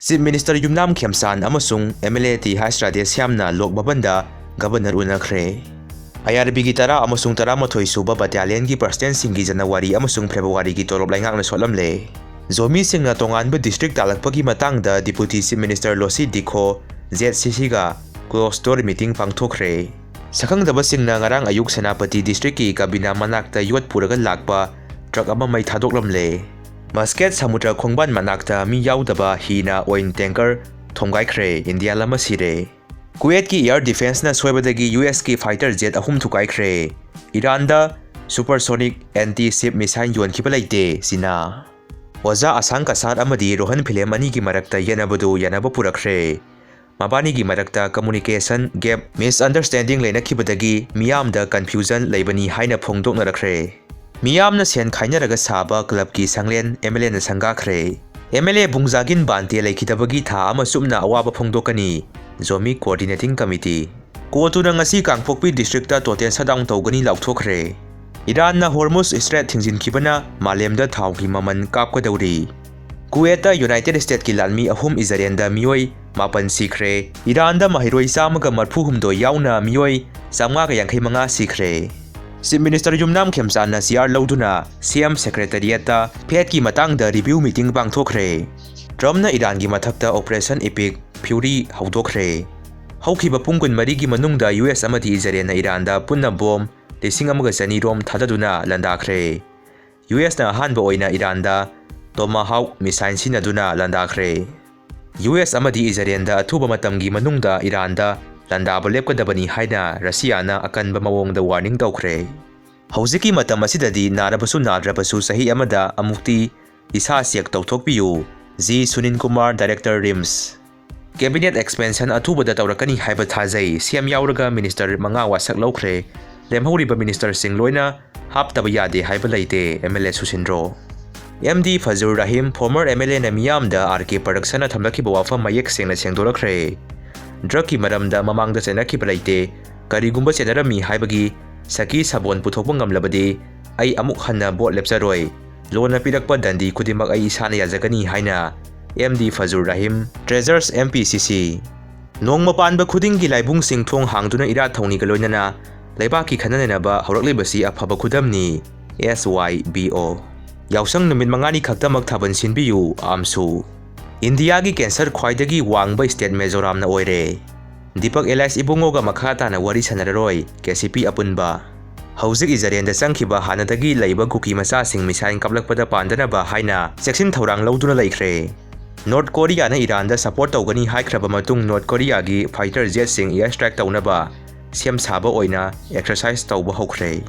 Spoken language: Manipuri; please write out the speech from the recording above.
Chief Minister Yumnam Khemsan amasung MLA ti Hasrade Siamna Lok Babanda Governor Lotnakhre IRB gi tara amasung tara mathoi suba battalion gi president singi January amasung February gi tolop laingak na solamle zomi singna tongan ba district talakpagi matangda Deputy Chief Minister Losi Dikho ZCC ga closed door meeting pangthokre sakangdaba singna ngarang ayuk Senapati district ki kabina manakta yot puraga lakpa truck ama mai thadoklamle Muscat Samudra Khongban manakta mi yaudaba hina oil tanker thongaikhre India lama sire Kuwait ki air defense na soibadagi US ki fighter jet ahum thukaikhre Iran da supersonic anti-ship missile yonkiba laite sina Waza asang kasat amadi rohan film ani gi marakta yanabadu yanaba purakre Mabani gi marakta communication gap misunderstanding leina kibadagi miyamda confusion leibani haina phongdokna rakre Miyamna Sen Khainaraga Saba club ki Sanglen Mla na Sanggakhre MLA bungjagin bante laikhitabagi tha ama sumna awaba phongdokani zomi coordinating committee kotuna ngasi kangpokpi district ta total sadang tawgani laukthokre Iran na Hormuz Strait thingjin khibana malemda thau ki maman kapkadawri Kuwait United States ki lalmi ahum Israel da miyoi mapan sikre Iran da mahiroi samaga marphu humdo yauna miyoi samga ga yankhai sikre Chief Minister Yumnam Khemsan na CR Lauduna CM Secretariat ta Phet ki matang da review meeting pangthokre Trump na Iran gi mathakta Operation Epic Fury haudokre Haukiba pungkun mari gi manungda US amati Israel na Iran da punna bom lising amaga sani rom thadaduna landakhre US na hanba oina Iran da Tomahawk missile sinaduna landakhre US amati Israel da thuba matam gi manungda Iran da Landaba lepkadabani haina Russia na akanba mawongda warning tawkhre Hauziki matam asidadi narabasu nadrabasu sahi amada amukti isa siak tawthokpiyu Z Sunin Kumar Director RIMS Cabinet expansion athubada tawrakani haiba thajai CM yauraga minister manga wasak lawkhre lemhoriba minister sing loina haptaba yade haiba leite MLA Susindro MD Fazur Rahim former MLA na miyamda RK production na thamlakiba wafam mayek sengna sengdorakre Drug ki maramda mamangda senaki balaite karigumba senarami haibagi saki sabon puthokpa ngamlabadi ai amuk hanna bot lepsaroi lona pirakpa dandi kudimak ai isana yazagani haina MD Fazur Rahim Treasures MPCC nongma panba khudingi laibung sing thong hangduna ira thongni galoinana Leiba ki khananaba hawraklibasi afaba khudamni SYBO yausang numit mangani khaktamak thaban sinbiyu amsu India ki cancer khwaidagi wangba state Mizoram na oire Deepak Elias ibungoga makhata na wari sanararoi KCP apunba Hauzik Israel da sangkhiba hanadagi Leiba Kuki masa sing misain kaplakpada pandanaba haina section thorang lauduna laikhre North Korea na Iran da support tawgani haikraba matung North Korea gi fighter jet sing air strike tawnaba siam saba oina exercise tawba hokre